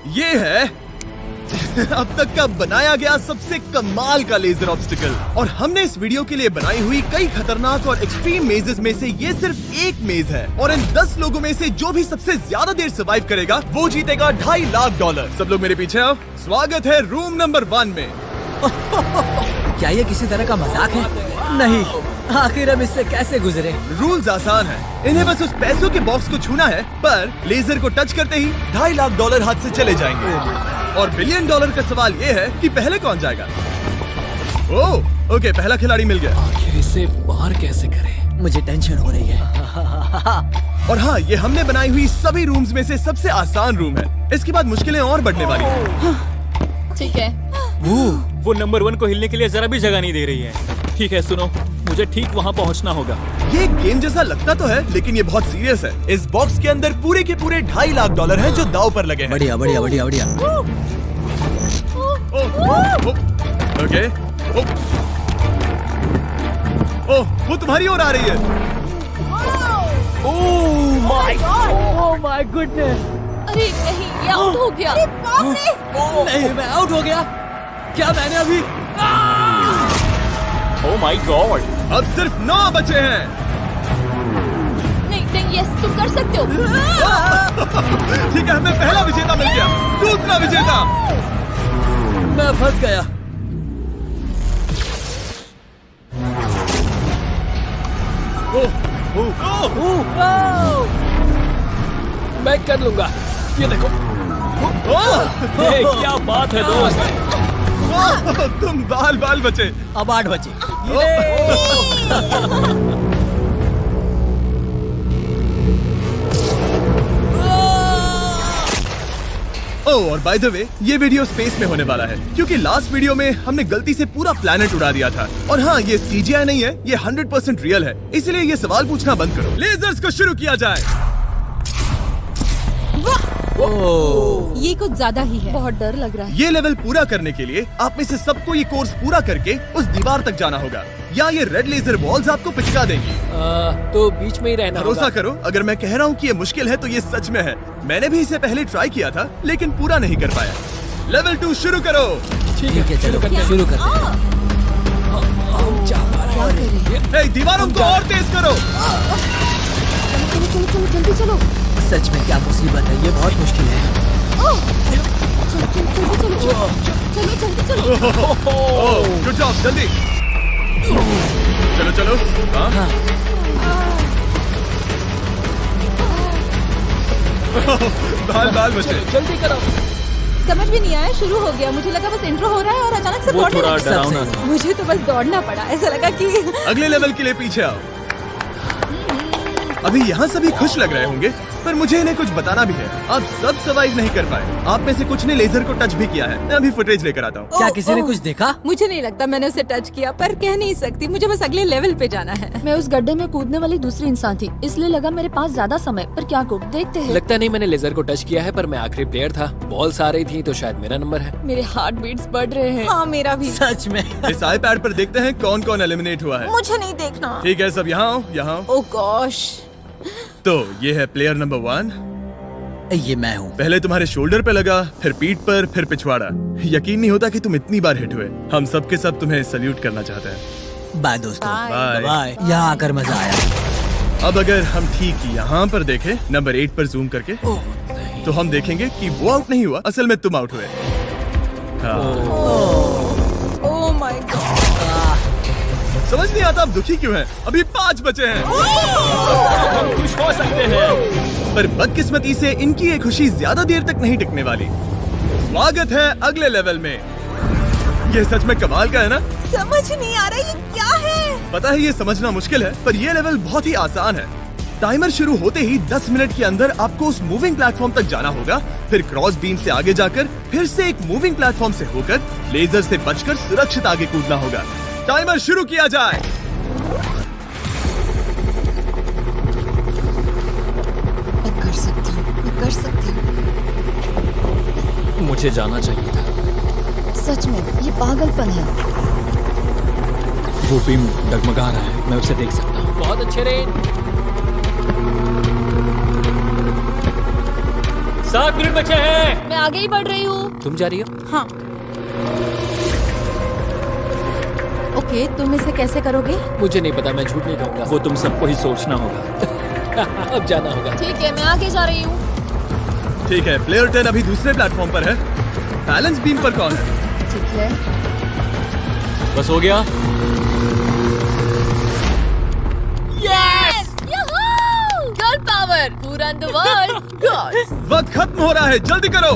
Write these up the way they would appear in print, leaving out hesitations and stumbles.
ये है अब तक का बनाया गया सबसे कमाल का लेजर ऑब्स्टिकल। और हमने इस वीडियो के लिए बनाई हुई कई खतरनाक और एक्सट्रीम मेजेस में से ये सिर्फ एक मेज है। और इन 10 लोगों में से जो भी सबसे ज्यादा देर सर्वाइव करेगा वो जीतेगा $2.5 लाख। सब लोग मेरे पीछे आओ। स्वागत है रूम नंबर 1 में। क्या ये किसी तरह का मजाक है? नहीं, आखिर हम इससे कैसे गुजरे? रूल्स आसान है, इन्हें बस उस पैसों के बॉक्स को छूना है, पर लेजर को टच करते ही $2.5 लाख हाथ से चले जाएंगे। और $1 बिलियन का सवाल ये है कि पहले कौन जाएगा। ओह, ओके, पहला खिलाड़ी मिल गया। आखिर इसे बाहर कैसे करें? मुझे टेंशन हो रही है। और हाँ, ये हमने बनाई हुई सभी रूम्स में से सबसे आसान रूम है। इसके बाद मुश्किलें और बढ़ने वाली हैं। ठीक है। वो नंबर 1 को हिलने के लिए जरा भी जगह नहीं दे रही है। ठीक है, सुनो, मुझे ठीक वहाँ पहुँचना होगा। ये गेम जैसा लगता तो है, लेकिन ये बहुत सीरियस है। इस बॉक्स के अंदर पूरे के पूरे $2.5 लाख हैं जो दांव पर लगे हैं। बढ़िया बढ़िया बढ़िया बढ़िया। ओके। ओह, वो तुम्हारी ओर आ रही है। Oh my goodness. अरे नहीं, ये आउट हो गया। नहीं, मैं आउट हो गया। क्या मैंने अभी? Oh my God. अब सिर्फ 9 बचे हैं। नहीं नहीं, यस, तुम कर सकते हो। ठीक है, हमें पहला विजेता मिल गया। दूसरा विजेता। मैं फंस गया। मैं कर लूंगा। ये देखो। ये क्या बात है दोस्त। तुम बाल बचे। अब 8 बचे। ओह, और बाय द वे, ये वीडियो स्पेस में होने वाला है, क्योंकि लास्ट वीडियो में हमने गलती से पूरा प्लैनेट उड़ा दिया था। और हाँ, ये CGI नहीं है, ये 100% रियल है। इसलिए ये सवाल पूछना बंद करो। लेजर्स को शुरू किया जाए। ये कुछ ज्यादा ही है। बहुत डर लग रहा है। ये लेवल पूरा करने के लिए आप में से सबको ये कोर्स पूरा करके उस दीवार तक जाना होगा, या ये रेड लेजर वॉल्स आपको पिचका देंगी। तो बीच में ही रहना होगा। भरोसा करो, अगर मैं कह रहा हूँ कि ये मुश्किल है तो ये सच में है। मैंने भी इसे पहले ट्राई किया था, लेकिन पूरा नहीं कर पाया। लेवल 2 शुरू करो। ठीक है, चलो शुरू करते हैं। ए, दीवारों को और तेज करो। चलो जल्दी चलो। सच में क्या मुसीबत है, ये बहुत मुश्किल है। चलो। गुड जॉब, जल्दी चलो। हाँ। बाल बचे। जल्दी करो। समझ भी नहीं आया, शुरू हो गया। मुझे लगा बस इंट्रो हो रहा है और अचानक से वो दौड़ने थोड़ा लगा। डरावना था। मुझे तो बस दौड़ना पड़ा। ऐसा लगा कि अगले लेवल के लिए पीछे आओ। अभी यहाँ सभी खुश लग रहे होंगे, पर मुझे इन्हें कुछ बताना भी है। आप सब सर्वाइव नहीं कर पाए। आप में से कुछ ने लेजर को टच भी किया है। मैं अभी फुटेज लेकर आता हूँ। क्या किसी ने कुछ देखा? मुझे नहीं लगता मैंने उसे टच किया, पर कह नहीं सकती। मुझे बस अगले लेवल पे जाना है। मैं उस गड्ढे में कूदने वाली दूसरी इंसान थी, इसलिए लगा मेरे पास ज्यादा समय। पर क्या करूं, देखते हैं। लगता नहीं मैंने लेजर को टच किया है, पर मैं आखिरी प्लेयर था। बॉल्स आ रही थी तो शायद मेरा नंबर है। मेरे हार्ट बीट्स बढ़ रहे हैं। हाँ, मेरा भी। सच में। इस iPad पर देखते हैं कौन कौन एलिमिनेट हुआ है। मुझे नहीं देखना। ठीक है, सब यहाँ आओ, यहाँ आओ। ओह गॉश। तो ये है प्लेयर नंबर 1। ये मैं हूँ। पहले तुम्हारे शोल्डर पे लगा, फिर पीठ पर, फिर पिछवाड़ा। यकीन नहीं होता कि तुम इतनी बार हिट हुए। हम सब के सब तुम्हें सल्यूट करना चाहते हैं। बाय दोस्तों। बाय। बाय। यहाँ आकर मजा आया। अब अगर हम ठीक यहाँ पर देखें, नंबर 8 पर जूम करके, तो हम देखेंगे कि वो आउट नहीं हुआ, असल में तुम आउट हुए। Oh my God. समझ नहीं आता आप दुखी क्यों हैं? अभी 5 बचे हैं। हम खुश हो सकते हैं, पर बदकिस्मती से इनकी ये खुशी ज्यादा देर तक नहीं टिकने वाली। स्वागत है अगले लेवल में। ये सच में कमाल का है ना? समझ नहीं आ रहा ये क्या है। पता है ये समझना मुश्किल है, पर ये लेवल बहुत ही आसान है। टाइमर शुरू होते ही 10 मिनट के अंदर आपको उस मूविंग प्लेटफॉर्म तक जाना होगा, फिर क्रॉस बीम से आगे जाकर फिर से एक मूविंग प्लेटफॉर्म से होकर लेजर से बचकर सुरक्षित आगे कूदना होगा। टाइमर शुरू किया जाए। मैं कर सकती हूँ। मुझे जाना चाहिए था। सच में ये पागलपन है। वो बीम डगमगा रहा है, मैं उसे देख सकता हूँ। बहुत अच्छे रेन। 7 मिनट बचे हैं। मैं आगे ही बढ़ रही हूँ। तुम जा रही हो? हाँ। ओके, तुम इसे कैसे करोगे? मुझे नहीं पता, मैं झूठ नहीं कहूँगा। वो तुम सबको ही सोचना होगा। अब जाना होगा। ठीक है, मैं आगे जा रही हूँ। ठीक है, प्लेयर 10 अभी दूसरे प्लेटफॉर्म पर है। बैलेंस बीम पर कौन है? ठीक है। बस हो गया। यस! गर्ल पावर पूरा द वर्ल्ड। गर्ल्स। वक्त खत्म हो रहा है, जल्दी करो।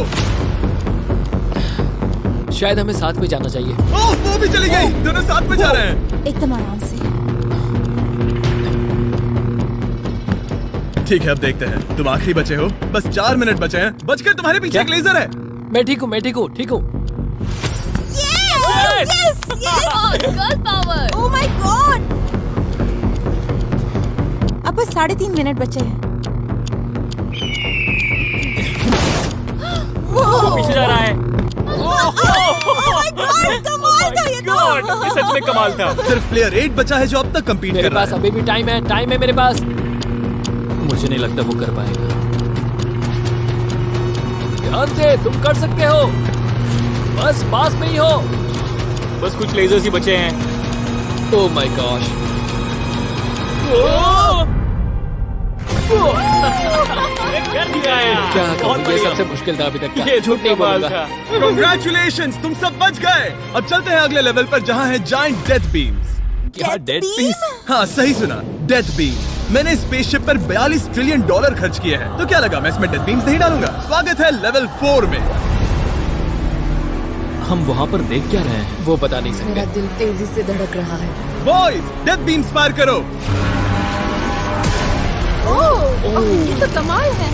शायद हमें साथ में जाना चाहिए। ओह, वो भी चली गई। दोनों साथ में जा रहे हैं। एकदम आराम से। ठीक है, अब देखते हैं। तुम आखिरी बचे हो। बस 4 मिनट बचे हैं। बचकर तुम्हारे पीछे क्या? एक लेजर है। मैं ठीक हूँ, मैं ठीक हूँ, ठीक हूँ। Girl power. Oh my God. अब बस 3.5 मिनट बचे हैं। वो पीछे जा रहा है। कमाल था ये तो। ये सच में कमाल था। सिर्फ प्लेयर 8 बचा है जो अब तक कम्पीट मेरे कर रहा पास है। अभी भी टाइम है मेरे पास। मुझे नहीं लगता वो कर पाएगा। ध्यान से, तुम कर सकते हो। बस पास में ही हो। बस कुछ लेजर्स ही बचे हैं। Oh my gosh. कर दिखाया। क्या बहुत कहूँ, ये बढ़िया। सबसे मुश्किल था अभी तक का। ये झूठ नहीं कमाल बोलूंगा। था। Congratulations, तुम सब बच गए। अब चलते हैं अगले लेवल पर जहाँ है जाइंट डेथ बीम्स। क्या डेड पीस? हाँ, सही सुना, डेथ बीम। मैंने स्पेसशिप पर $42 ट्रिलियन खर्च किए हैं। तो क्या लगा मैं इसमें डेथ बीम्स नहीं डालूंगा? स्वागत है लेवल 4 में। हम वहाँ पर देख क्या रहे हैं? वो बता नहीं मेरा सकते। दिल तेजी से धड़क रहा है। बॉयज, डेथ बीम्स फायर करो। ओह, ये तो कमाल है।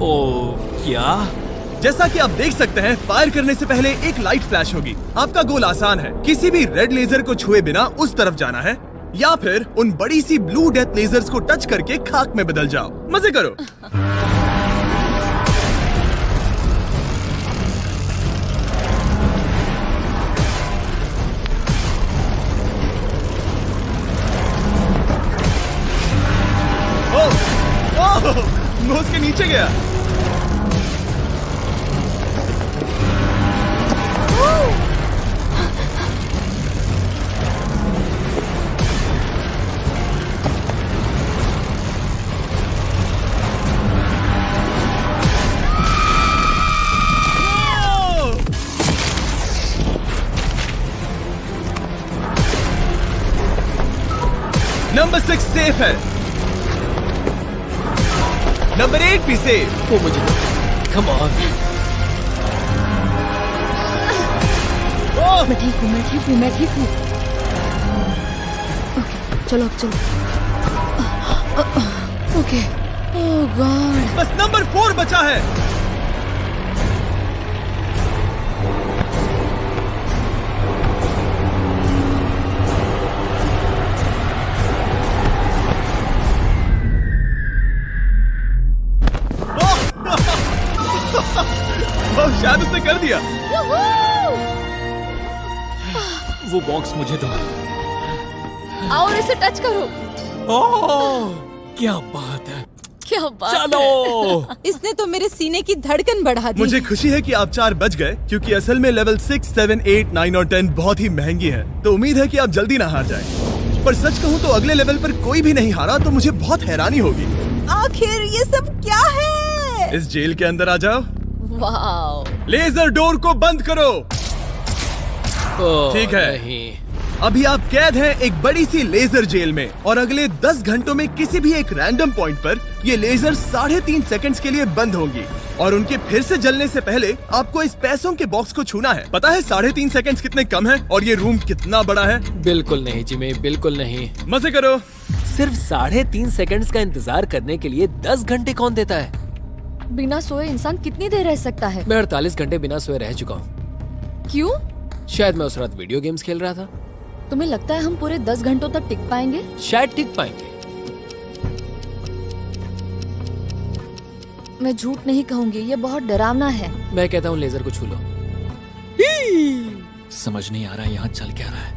ओ क्या? जैसा कि आप देख सकते हैं, फायर करने से पहले एक लाइट फ्लैश होगी। आपका गोल आसान है, किसी भी रेड लेजर को छुए बिना उस तरफ जाना है, या फिर उन बड़ी सी ब्लू डेथ लेजर्स को टच करके खाक में बदल जाओ। मजे करो। ओह, नोज के नीचे गया। नंबर 6 सेफ है। नंबर 8 भी सेफ। वो मुझे कम ऑन। मैं ठीक हूँ, मैं ठीक हूँ, मैं ठीक हूँ। ओके, चलो अब चलो। ओके। ओह गॉड। बस नंबर 4 बचा है। ओह, शायद उसने कर दिया। वो बॉक्स मुझे दो। और इसे टच करो। ओह, क्या बात है। क्या बात चलो। है। इसने तो मेरे सीने की धड़कन बढ़ा दी। मुझे खुशी है कि आप 4 बच गए, क्योंकि असल में लेवल 6, 7, 8, 9 और 10 बहुत ही महंगी है। तो उम्मीद है कि आप जल्दी ना हार जाएं। पर सच कहूँ तो अगले लेवल पर कोई भी नहीं हारा तो मुझे बहुत हैरानी होगी। आखिर ये सब क्या है? इस जेल के अंदर आ जाओ। वाह। लेजर डोर को बंद करो। ओह, ठीक है। नहीं। अभी आप कैद हैं एक बड़ी सी लेजर जेल में, और अगले 10 घंटों में किसी भी एक रैंडम पॉइंट पर ये लेजर 3.5 सेकंड्स के लिए बंद होंगी, और उनके फिर से जलने से पहले आपको इस पैसों के बॉक्स को छूना है। पता है 3.5 सेकंड्स कितने कम है, और ये रूम कितना बड़ा है? बिल्कुल नहीं जिमी, बिल्कुल नहीं। मजे करो। सिर्फ 3.5 सेकंड्स का इंतजार करने के लिए 10 घंटे कौन देता है? बिना सोए इंसान कितनी देर रह सकता है? मैं 48 घंटे बिना सोए रह चुका हूँ। क्यों? शायद मैं उस रात वीडियो गेम्स खेल रहा था। तुम्हें लगता है हम पूरे 10 घंटों तक टिक पाएंगे? शायद टिक पाएंगे। मैं झूठ नहीं कहूंगी, ये बहुत डरावना है। मैं कहता हूँ लेजर को छू लो। समझ नहीं आ रहा यहाँ चल क्या रहा है।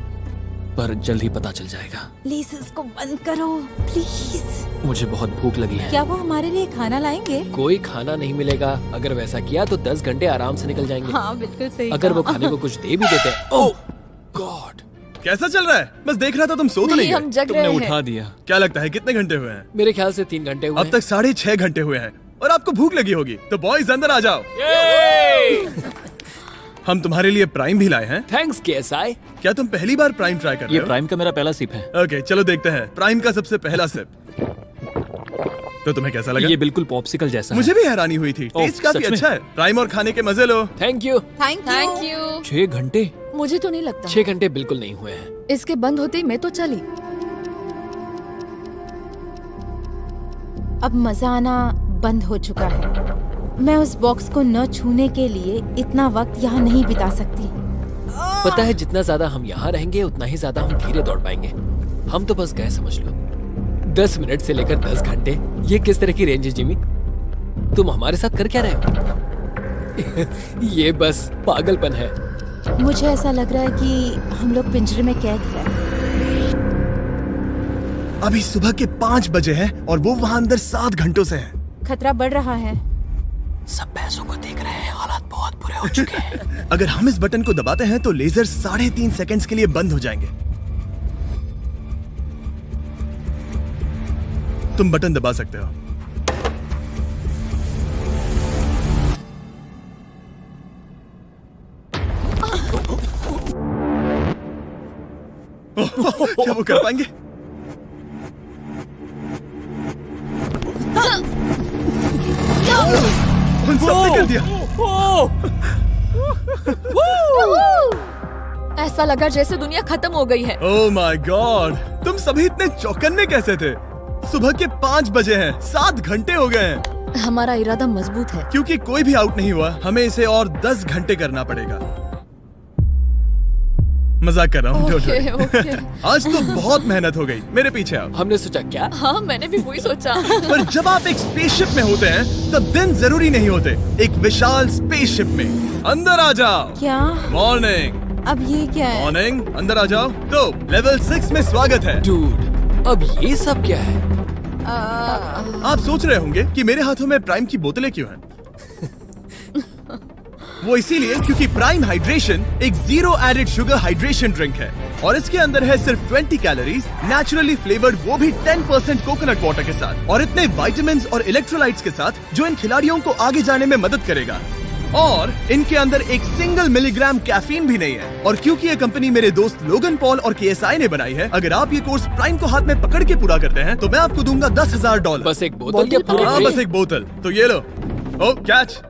पर जल्द ही पता चल जाएगा। प्लीज इसको बंद करो प्लीज। मुझे बहुत भूख लगी है। क्या वो हमारे लिए खाना लाएंगे? कोई खाना नहीं मिलेगा। अगर वैसा किया तो 10 घंटे आराम से निकल जाएंगे। हाँ बिल्कुल सही। अगर वो खाने को कुछ दे भी देते। ओह गॉड, कैसा चल रहा है? बस देख रहा था, तुम सो तो नहीं हम गए? जग तुमने रहे उठा हैं। दिया। क्या लगता है कितने घंटे हुए हैं? मेरे ख्याल से 3 घंटे हुए अब हैं। तक 6.5 घंटे हुए हैं और आपको भूख लगी होगी। तो बॉयज अंदर आ जाओ, हम तुम्हारे लिए प्राइम भी लाए हैं। Thanks KSI. क्या तुम पहली बार प्राइम ट्राई कर रहे ये हो? प्राइम का मेरा पहला सिप है। ओके चलो देखते हैं प्राइम का सबसे पहला सिप। तो तुम्हें कैसा लगा? ये बिल्कुल पॉप्सिकल जैसा मुझे भी हैरानी हुई थी। ओह, टेस्ट काफी सच में? अच्छा है। प्राइम और खाने के मजे लो। Thank you. Thank you. 6 घंटे? मुझे तो नहीं लगता। 6 घंटे बिल्कुल नहीं हुए हैं। इसके बंद होते ही मैं तो चली। अब मजा आना बंद हो चुका है। मैं उस बॉक्स को न छूने के लिए इतना वक्त यहाँ नहीं बिता सकती। पता है जितना ज्यादा हम यहाँ रहेंगे उतना ही ज्यादा हम धीरे दौड़ पाएंगे। हम तो बस गए समझ लो। 10 मिनट से लेकर 10 घंटे, ये किस तरह की रेंज है जिमी? तुम हमारे साथ कर क्या रहे हो? ये बस पागलपन है। मुझे ऐसा लग रहा है कि हम लोग पिंजरे में कैद हैं। अभी सुबह के 5 बजे हैं और वो वहाँ अंदर 7 घंटों से हैं। खतरा बढ़ रहा है। सब पैसों को देख रहे हैं, हालात बहुत बुरे हो चुके हैं। अगर हम इस बटन को दबाते हैं तो लेजर 3.5 सेकंड्स के लिए बंद हो जाएंगे। तुम बटन दबा सकते हो। क्या वो कर पाएंगे? उन सबने कर दिया। ऐसा लगा जैसे दुनिया खत्म हो गई है। ओह माय गॉड, तुम सभी इतने चौकन्ने कैसे थे? सुबह के 5 बजे हैं, 7 घंटे हो गए हैं। हमारा इरादा मजबूत है। क्योंकि कोई भी आउट नहीं हुआ, हमें इसे और 10 घंटे करना पड़ेगा। मजाक कर रहा हूँ। don't worry। ओके। आज तो बहुत मेहनत हो गई। मेरे पीछे आओ। हमने सोचा क्या? हाँ मैंने भी वही सोचा। पर जब आप एक स्पेसशिप में होते हैं तब दिन जरूरी नहीं होते। एक विशाल स्पेसशिप में अंदर आ जाओ। क्या? मॉर्निंग। अब ये क्या है? मॉर्निंग, अंदर आ जाओ। तो लेवल 6 में स्वागत है। डूड, अब ये सब क्या है? आप सोच रहे होंगे कि मेरे हाथों में प्राइम की बोतलें क्यों हैं? वो इसीलिए क्योंकि प्राइम हाइड्रेशन एक 0 एडेड शुगर हाइड्रेशन ड्रिंक है और इसके अंदर है सिर्फ 20 कैलोरीज, नेचुरली फ्लेवर्ड, वो भी 10% कोकोनट वाटर के साथ, और इतने विटामिन्स और इलेक्ट्रोलाइट्स के साथ जो इन खिलाड़ियों को आगे जाने में मदद करेगा। और इनके अंदर एक सिंगल मिलीग्राम कैफीन भी नहीं है। और क्योंकि ये कंपनी मेरे दोस्त लोगन पॉल और केएसआई ने बनाई है, अगर आप ये कोर्स प्राइम को हाथ में पकड़ के पूरा करते हैं तो मैं आपको दूंगा $10,000। बस एक बोतल या पूरी हाँ, ट्रे? बस एक बोतल। तो ये लो। ओ कैच।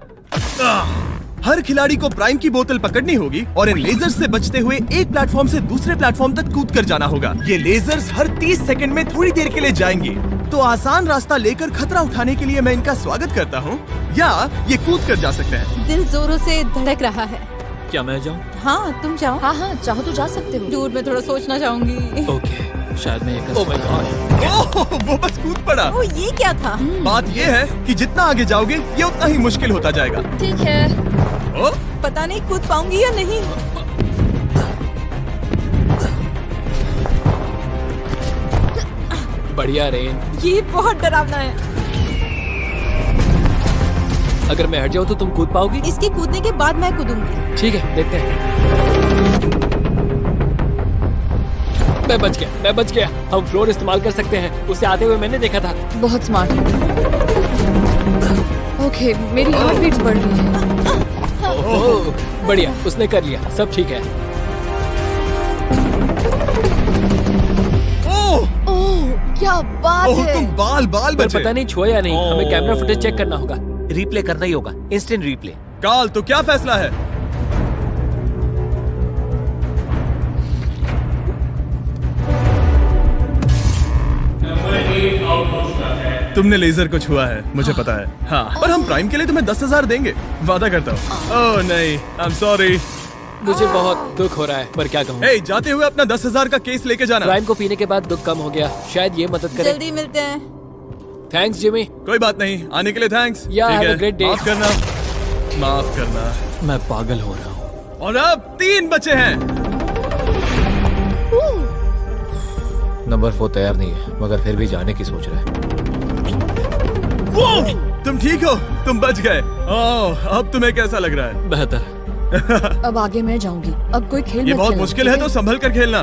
हर खिलाड़ी को प्राइम की बोतल पकड़नी होगी और इन लेजर्स से बचते हुए एक प्लेटफॉर्म से दूसरे प्लेटफॉर्म तक कूद कर जाना होगा। ये लेजर्स हर 30 सेकंड में थोड़ी देर के लिए जाएंगे। तो आसान रास्ता लेकर खतरा उठाने के लिए मैं इनका स्वागत करता हूँ, या ये कूद कर जा सकते हैं। दिल जोरों से धड़क रहा है। क्या मैं जाऊँ? हाँ तुम जाओ। हाँ चाहो तो जा सकते हो। दूर में थोड़ा सोचना चाहूंगी। ओके, शायद मैं ये ओह माय गॉड। ओह, वो बस कूद पड़ा। ओ ये क्या था? बात ये है कि जितना आगे जाओगे ये उतना ही मुश्किल होता जाएगा। ठीक है। ओ, पता नहीं कूद पाऊंगी या नहीं। बढ़िया रेन। ये बहुत डरावना है। अगर मैं हट जाऊँ तो तुम कूद पाओगी? इसके कूदने के बाद मैं कूदूंगी। ठीक है, देखते हैं। मैं बच गया। हम फ्लोर इस्तेमाल कर सकते हैं, उसे आते हुए मैंने देखा था। बहुत स्मार्ट। ओके मेरी हार्ट बीट्स बढ़ रही है। ओह, बढ़िया, उसने कर लिया। सब ठीक है। ओह, ओह क्या बात ओह, है। तुम बाल बाल पर बचे। पता नहीं छुआ या नहीं। हमें कैमरा फुटेज चेक करना होगा। रिप्ले करना ही होगा, इंस्टेंट रिप्ले। काल, तो क्या फैसला है? तुमने लेजर को छुआ है, मुझे पता है। हाँ, पर हम प्राइम के लिए तुम्हें 10,000 देंगे, वादा करता हूँ। ओह नहीं, आई एम सॉरी। मुझे बहुत दुख हो रहा है, पर क्या कहूँ। हे, जाते हुए अपना 10,000 का केस लेके जाना। प्राइम को पीने के बाद दुख कम हो गया, शायद ये मदद करे। जल्दी मिलते हैं। Thanks Jimmy. कोई बात नहीं, आने के लिए थैंक्स। Yeah, ठीक have है, a great day. माफ करना, माफ करना। मैं पागल हो रहा हूँ। और अब 3 बचे हैं। नंबर 4 तैयार नहीं है, मगर फिर भी जाने की सोच रहा है। तुम ठीक हो? तुम बच गए। ओह, अब तुम्हें कैसा लग रहा है? बेहतर। अब आगे मैं जाऊंगी। अब कोई खेल ये मत बहुत खेलना, मुश्किल है, ठीक तो संभल कर खेलना।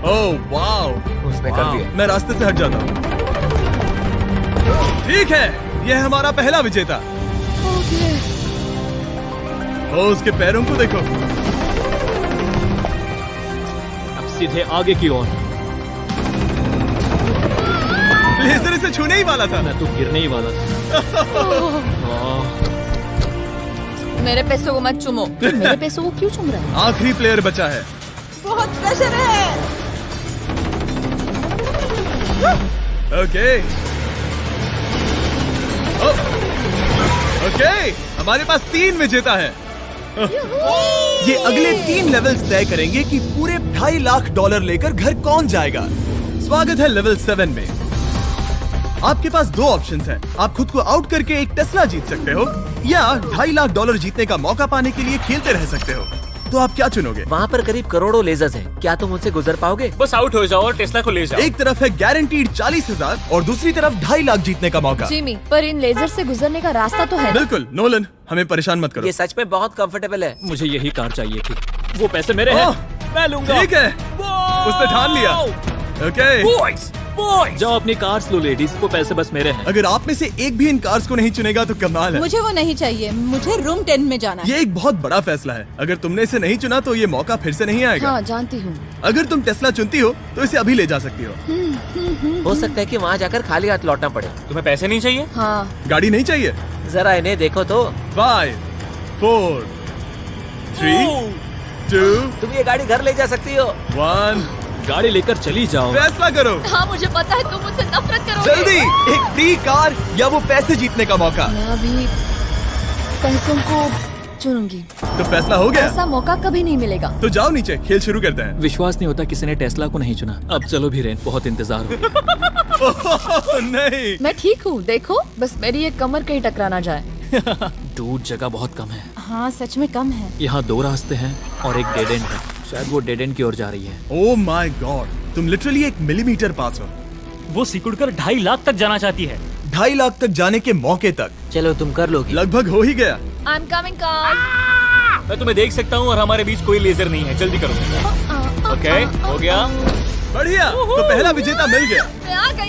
ओह वाओ, उसने कर दिया। मैं रास्ते से हट जाता हूँ। ठीक है, यह हमारा पहला विजेता। ओ, उसके पैरों को देखो। अब सीधे आगे की ओर। लेजर इसे छूने ही वाला था। मैं तो गिरने ही वाला था। मेरे पैसों को मत चुमो। मेरे पैसों को क्यों चुम रहा है? आखिरी प्लेयर बचा है। बहुत प्रेशर है। ओके ओके, हमारे पास 3 विजेता है। ये अगले 3 लेवल्स तय करेंगे कि पूरे $2.5 लाख लेकर घर कौन जाएगा। स्वागत है लेवल 7 में। आपके पास 2 ऑप्शंस हैं। आप खुद को आउट करके एक टेस्ला जीत सकते हो, या $2.5 लाख जीतने का मौका पाने के लिए खेलते रह सकते हो। तो आप क्या चुनोगे? वहाँ पर करीब करोड़ों लेजर्स हैं। क्या तुम उनसे गुजर पाओगे? बस आउट हो जाओ और टेस्ला को ले जाओ। एक तरफ है गारंटीड 40,000 और दूसरी तरफ $2.5 लाख जीतने का मौका। जिमी, पर इन लेजर से गुजरने का रास्ता तो है। बिल्कुल नोलन, हमें परेशान मत करो। ये सच में बहुत कंफर्टेबल है। मुझे यही कार चाहिए थी। वो पैसे मेरे हैं, ओह, मैं लूंगा। ठीक है, उसने ठान लिया। ओके, बॉयज बॉयज, जाओ अपनी कार्स लो लेडीज, वो पैसे बस मेरे हैं। अगर आप में से एक भी इन कार्स को नहीं चुनेगा तो कमाल है। मुझे वो नहीं चाहिए, मुझे रूम 10 में जाना है। ये एक बहुत बड़ा फैसला है। अगर तुमने इसे नहीं चुना तो ये मौका फिर से नहीं आएगा। हाँ, जानती हूँ। अगर तुम टेस्ला चुनती हो तो इसे अभी ले जा सकती हो। हो सकता है कि वहाँ जाकर खाली हाथ लौटना पड़े। तुम्हें पैसे नहीं चाहिए? हाँ, गाड़ी नहीं चाहिए? जरा इन्हें देखो तो। 5 4 3 2 तुम ये गाड़ी घर ले जा सकती हो। 1, गाड़ी लेकर चली जाओ। फैसला करो हाँ, मुझे पता है तुम मुझसे नफरत करोगे। जल्दी। एक फ्री कार या वो पैसे जीतने का मौका। मैं अभी पैसों को चुनूंगी। तो फैसला हो गया। ऐसा मौका कभी नहीं मिलेगा। तो जाओ नीचे, खेल शुरू करते हैं। विश्वास नहीं होता किसी ने टेस्ला को नहीं चुना। अब चलो भी रेन, बहुत इंतजार हो गया। ओह, नहीं। मैं ठीक हूँ, देखो बस मेरी ये कमर कहीं टकरा ना जाए। दूर जगह बहुत कम है। हाँ, सच में कम है। यहाँ 2 रास्ते हैं और एक डेड एंड है। शायद वो डेड एंड की ओर जा रही है। ओह माय गॉड, तुम लिटरली 1 मिलीमीटर पास हो। वो सिकुड़कर 2.5 लाख तक जाना चाहती है। $2.5 लाख तक जाने के मौके तक चलो तुम कर लोगी। लगभग हो ही गया। I'm coming, car. मैं तुम्हें देख सकता हूँ और हमारे बीच कोई लेजर नहीं है। जल्दी करो। ओके, हो गया। बढ़िया, तो पहला विजेता मिल गया। मैं आ गई।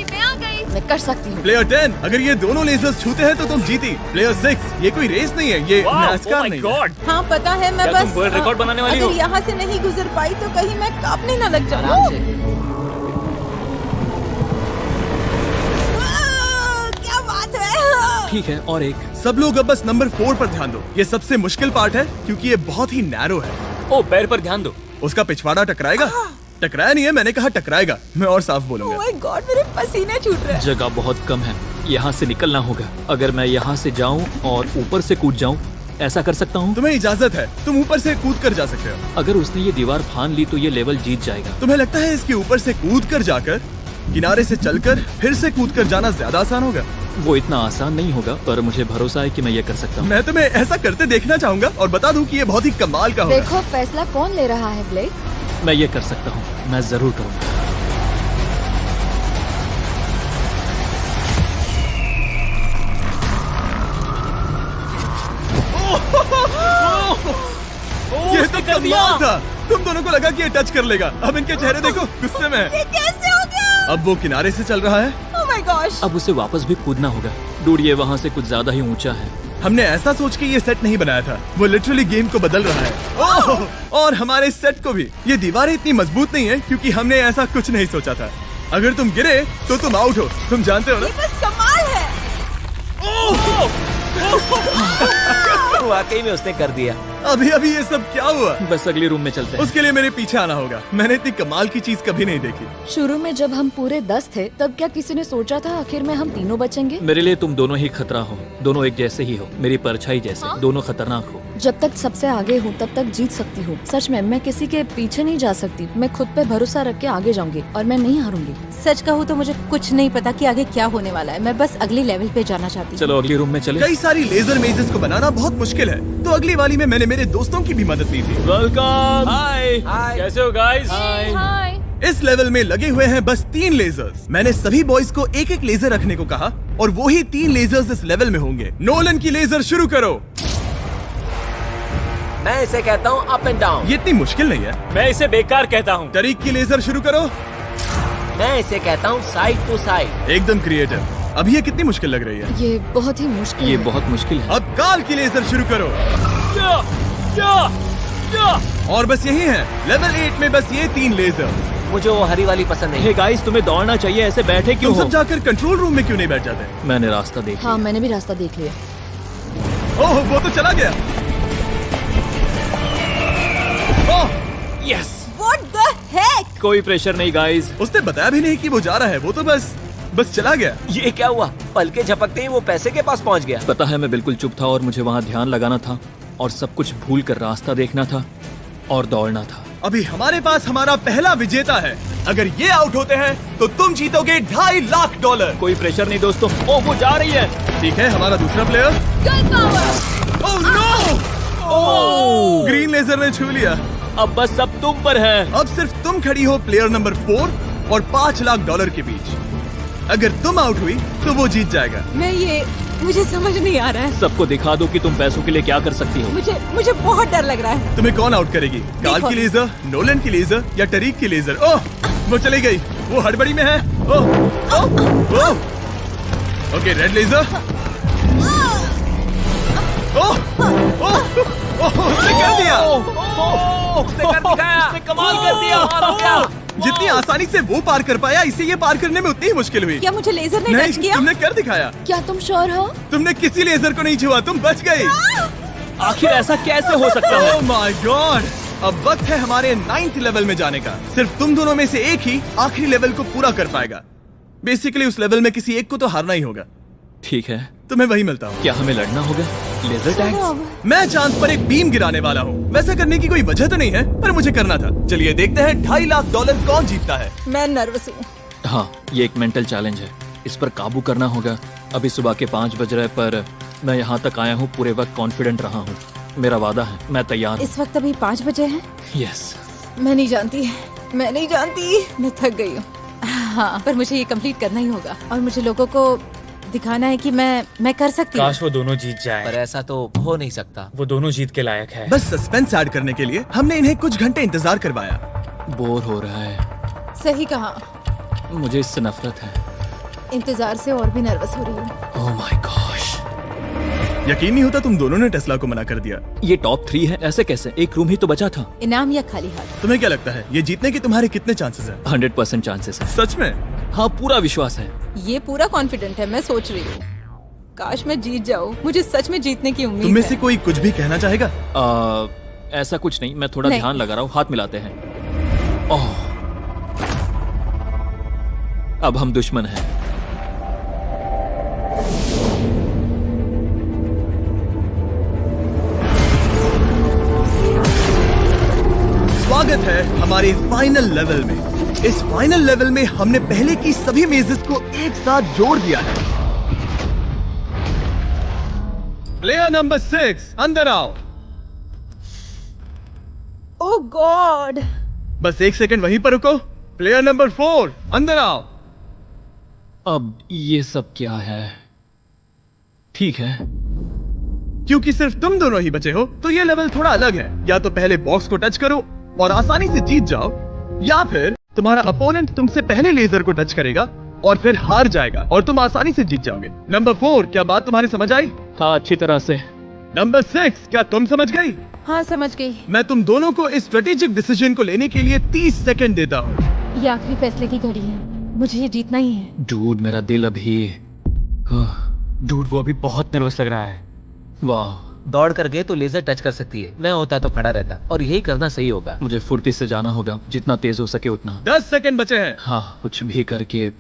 मैं कर सकती हूँ। प्लेयर 10, अगर ये दोनों लेजर्स छूते हैं तो तुम जीती। प्लेयर 6, ये कोई रेस नहीं है, ये NASCAR नहीं है। हाँ पता है, मैं क्या तुम बस वर्ल्ड रिकॉर्ड बनाने वाली हो? अगर यहाँ से नहीं गुजर पाई तो कहीं मैं कांपने न लग जाऊँ। आराम से। क्या बात है। ठीक है, और एक। सब लोग अब बस नंबर 4 पर ध्यान दो। ये सबसे मुश्किल पार्ट है क्योंकि ये बहुत ही नैरो है। ओ, पैर पर ध्यान दो। उसका पिछवाड़ा टकराएगा। टकराया नहीं है, मैंने कहा टकराएगा। मैं और साफ बोलूंगा। ओह माय गॉड, मेरे पसीने छूट रहे हैं। जगह बहुत कम है, यहाँ से निकलना होगा। अगर मैं यहाँ से जाऊँ और ऊपर से कूद जाऊँ, ऐसा कर सकता हूँ? तुम्हें इजाजत है, तुम ऊपर से कूद कर जा सकते हो। अगर उसने ये दीवार फान ली तो ये लेवल जीत जाएगा। तुम्हें लगता है इसके ऊपर से कूद कर जाकर किनारे से चलकर फिर से कूद कर जाना ज्यादा आसान होगा? वो इतना आसान नहीं होगा, पर मुझे भरोसा है कि मैं ये कर सकता हूँ। मैं तुम्हें ऐसा करते देखना चाहूंगा और बता दूं कि ये बहुत ही कमाल का होगा। देखो फैसला कौन ले रहा है, ब्लेक? मैं ये कर सकता हूँ, मैं जरूर करूँगा। ये तो कमाल था। तुम दोनों को लगा कि ये टच कर लेगा। अब इनके चेहरे देखो, गुस्से में है। ये कैसे हो गया? अब वो किनारे से चल रहा है। Oh my gosh. अब उसे वापस भी कूदना होगा। डूड, ये वहाँ से कुछ ज्यादा ही ऊंचा है। हमने ऐसा सोच के ये सेट नहीं बनाया था। वो लिटरली गेम को बदल रहा है। ओह, और हमारे सेट को भी। ये दीवारें इतनी मजबूत नहीं है क्योंकि हमने ऐसा कुछ नहीं सोचा था। अगर तुम गिरे तो तुम आउट हो, तुम जानते हो ना? ये बस कमाल है। वाकई में उसने कर दिया। अभी अभी ये सब क्या हुआ? बस अगले रूम में चलते हैं। उसके लिए मेरे पीछे आना होगा। मैंने इतनी कमाल की चीज कभी नहीं देखी। शुरू में जब हम पूरे 10 थे तब क्या किसी ने सोचा था आखिर में हम तीनों बचेंगे? मेरे लिए तुम दोनों ही खतरा हो। दोनों एक जैसे ही हो, मेरी परछाई जैसे। दोनों खतरनाक हो। जब तक सबसे आगे हूँ तब तक जीत सकती हूँ। सच में मैं किसी के पीछे नहीं जा सकती। मैं खुद पे भरोसा रख के आगे जाऊंगी और मैं नहीं हारूंगी। सच कहूँ तो मुझे कुछ नहीं पता कि आगे क्या होने वाला है। मैं बस अगले लेवल पे जाना चाहती हूँ। चलो अगले रूम में चले। कई सारी लेजर मेजेस को बनाना बहुत मुश्किल है, तो अगली वाली में मैंने मेरे दोस्तों की भी मदद ली थी। वेलकम। हाय। हाय। कैसे हो गाइस? हाय। इस लेवल में लगे हुए हैं बस 3 लेजर्स। मैंने सभी बॉयज को एक एक लेजर रखने को कहा और वो ही 3 लेजर्स इस लेवल में होंगे। नोलन की लेजर शुरू करो। मैं इसे कहता हूँ अप एंड डाउन। ये इतनी मुश्किल नहीं है। मैं इसे बेकार कहता हूँ। तरीक की लेजर शुरू करो। मैं इसे कहता हूँ साइड टू साइड। एकदम क्रिएटिव। अब ये कितनी मुश्किल लग रही है। ये बहुत ही मुश्किल ये है। बहुत मुश्किल है। अब काल की लेजर शुरू करो। क्या? क्या? क्या? और बस यही है लेवल 8 में, बस ये 3 लेजर। मुझे वो हरी वाली पसंद नहीं। हे गाइस, तुम्हें दौड़ना चाहिए, ऐसे बैठे क्यों तुम हो? सब जाकर कंट्रोल रूम में क्यों नहीं बैठ जाते? मैंने रास्ता देख हाँ, मैंने भी रास्ता देख लिया। ओह, वो तो चला गया। ओह, यस। What the heck? कोई प्रेशर नहीं गाइस। उसने बताया भी नहीं कि वो जा रहा है, वो तो बस चला गया। ये क्या हुआ? पल के झपकते ही वो पैसे के पास पहुंच गया। पता है, मैं बिल्कुल चुप था और मुझे वहाँ ध्यान लगाना था और सब कुछ भूल कर रास्ता देखना था और दौड़ना था। अभी हमारे पास हमारा पहला विजेता है। अगर ये आउट होते हैं तो तुम जीतोगे $2.5 लाख। कोई प्रेशर नहीं दोस्तों। ओह, वो जा रही है। ठीक है, हमारा दूसरा player. Oh no! Oh, green laser ने छू लिया। अब बस सब तुम पर है। अब सिर्फ तुम खड़ी हो प्लेयर नंबर 4 और $5 लाख के बीच। अगर तुम आउट हुई तो वो जीत जाएगा। मुझे समझ नहीं आ रहा है। सबको दिखा दो कि तुम पैसों के लिए क्या कर सकती हो। मुझे बहुत डर लग रहा है। तुम्हें कौन आउट करेगी? काल की लेजर, नोलन की लेजर या टरीक की लेजर? ओह, वो चली गई। वो हड़बड़ी में है। Oh, oh, oh. Okay, red laser. Oh, oh, oh, उसने कर दिया। उसने कर दिखाया। उसने कमाल कर दिया। जितनी आसानी से वो पार कर पाया, इसे ये पार करने में उतनी ही मुश्किल हुई। क्या मुझे लेजर ने नहीं, टच किया? तुमने कर दिखाया। क्या तुम श्योर हो? तुमने किसी लेजर को नहीं छुआ, तुम बच गई। आखिर ऐसा कैसे हो सकता है? Oh my God! अब वक्त है हमारे 9th लेवल में जाने का। सिर्फ तुम दोनों में से एक ही आखिरी लेवल को पूरा कर पाएगा। बेसिकली उस लेवल में किसी एक को तो हारना ही होगा। ठीक है, तुम्हें वही मिलता हूँ। क्या हमें लड़ना होगा? Laser tags? मैं चांद पर एक बीम गिराने वाला हूँ। वैसा करने की कोई वजह तो नहीं है, पर मुझे करना था। चलिए देखते हैं $2.5 लाख कौन जीतता है। मैं नर्वस हूँ। हाँ, ये एक मेंटल चैलेंज है। इस पर काबू करना होगा। अभी सुबह के 5 बज रहे, पर मैं यहाँ तक आया हूँ, पूरे वक्त कॉन्फिडेंट रहा हूँ। मेरा वादा है, मैं तैयार हूँ। इस वक्त अभी 5 बजे हैं। यस। मैं नहीं जानती, मैं थक गई हूँ। हाँ, पर मुझे ये कंप्लीट करना ही होगा और मुझे लोगों को दिखाना है कि मैं कर सकती हूँ। काश वो दोनों जीत पर जाए। ऐसा तो हो नहीं सकता। वो दोनों जीत के लायक है। बस सस्पेंस ऐड करने के लिए हमने इन्हें कुछ घंटे इंतजार करवाया। बोर हो रहा है। सही कहा। मुझे इससे नफरत है। इंतजार से और भी नर्वस हो रही हूँ। Oh my gosh. यकीन नहीं होता तुम दोनों ने टेस्ला को मना कर दिया। ये टॉप 3 है, ऐसे कैसे? एक रूम ही तो बचा था। इनाम या खाली हाथ? तुम्हें क्या लगता है ये जीतने के तुम्हारे कितने चांसेस हैं? 100% चांसेस है। सच में? हाँ, पूरा विश्वास है। ये पूरा कॉन्फिडेंट है। मैं सोच रही हूँ काश मैं जीत जाऊँ। मुझे सच में जीतने की उम्मीद तुम में है। से कोई कुछ भी कहना चाहेगा? ऐसा कुछ नहीं, मैं थोड़ा नहीं। ध्यान लगा रहा हूँ। हाथ मिलाते हैं। ओह, अब हम दुश्मन हैं। स्वागत है हमारे फाइनल लेवल में। इस फाइनल लेवल में हमने पहले की सभी मेजेस को एक साथ जोड़ दिया है। प्लेयर नंबर 6 अंदर आओ। ओह गॉड। बस 1 सेकंड वहीं पर रुको। प्लेयर नंबर 4 अंदर आओ। अब ये सब क्या है? ठीक है। क्योंकि सिर्फ तुम दोनों ही बचे हो तो ये लेवल थोड़ा अलग है। या तो पहले बॉक्स को टच करो और आसानी से जीत जाओ, या फिर तुम्हारा अपोनेंट तुमसे पहले लेजर को टच करेगा और फिर हार जाएगा और तुम आसानी से जीत जाओगे। नंबर 4, क्या बात तुम्हारी समझ आई? हाँ, अच्छी तरह से। नंबर 6, क्या तुम समझ गई? हाँ, समझ गई। मैं तुम दोनों को इस स्ट्रेटेजिक डिसीजन को लेने के लिए 30 सेकंड देता हूँ। ये आखिरी फैसले की घड़ी है। मुझे ये जीतना ही है। डूड, मेरा दिल अभी डूड, वो अभी बहुत नर्वस लग रहा है। वाह, दौड़ कर गए तो लेजर टच कर सकती है। मैं होता तो खड़ा रहता और यही करना सही होगा। मुझे फुर्ती से जाना होगा, जितना तेज हो सके उतना। 10 सेकंड बचे हैं। हाँ, कुछ भी करके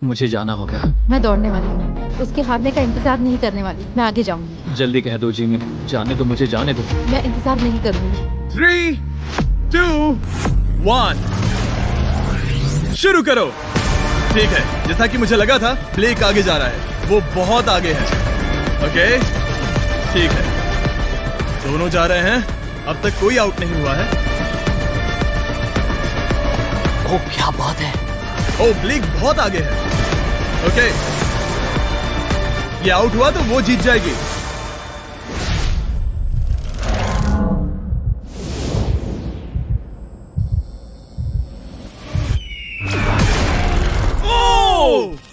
मुझे जाना होगा। मैं दौड़ने वाली हूँ। उसके हारने का इंतजार नहीं करने वाली। मैं आगे जाऊंगी। जल्दी कह दो जिमी, जाने दो, मुझे जाने दो। मैं इंतजार नहीं करूंगी। 3, 2, 1 शुरू करो। ठीक है, जैसा कि मुझे लगा था, ब्लेक आगे जा रहा है। वो बहुत आगे है। ओके, ठीक है, दोनों जा रहे हैं। अब तक कोई आउट नहीं हुआ है। ओ क्या बात है। ओ ब्लेक बहुत आगे है। ओके, ये आउट हुआ तो वो जीत जाएगी।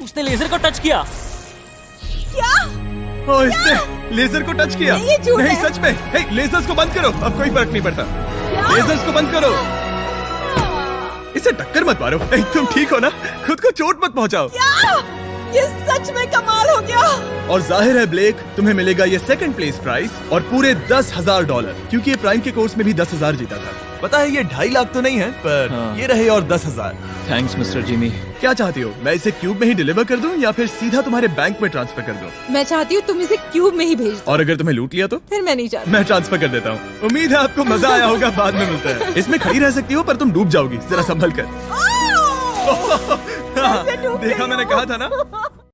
उसने लेजर को टच किया। ओ, इसने लेजर को टच किया। नहीं, ये झूठ नहीं है। सच में। हे, लेजर्स को बंद करो, अब कोई फर्क नहीं पड़ता। लेजर्स को बंद करो। इसे टक्कर मत मारो। हे, तुम ठीक हो ना? खुद को चोट मत पहुंचाओ। ये सच में कमाल हो गया। और जाहिर है ब्लेक, तुम्हें मिलेगा ये सेकंड प्लेस प्राइस और पूरे $10,000, क्योंकि ये प्राइम के कोर्स में भी 10,000 जीता था। पता है ये 2.5 लाख तो नहीं है, पर हाँ। ये रहे और 10,000। Thanks mister Jimmy. क्या चाहती हो, मैं इसे क्यूब में ही डिलीवर कर दूं या फिर सीधा तुम्हारे बैंक में ट्रांसफर कर दूं? मैं चाहती हूँ तुम इसे क्यूब में ही भेज दो। और अगर तुम्हें लूट लिया तो? फिर मैं नहीं चाहती। मैं ट्रांसफर कर देता हूँ। उम्मीद है आपको मजा आया होगा। बाद में मिलते हैं। इसमें खड़ी रह सकती हो पर तुम डूब जाओगी, जरा संभल कर। मैं डूब देखा, गई मैंने हूँ। कहा था ना।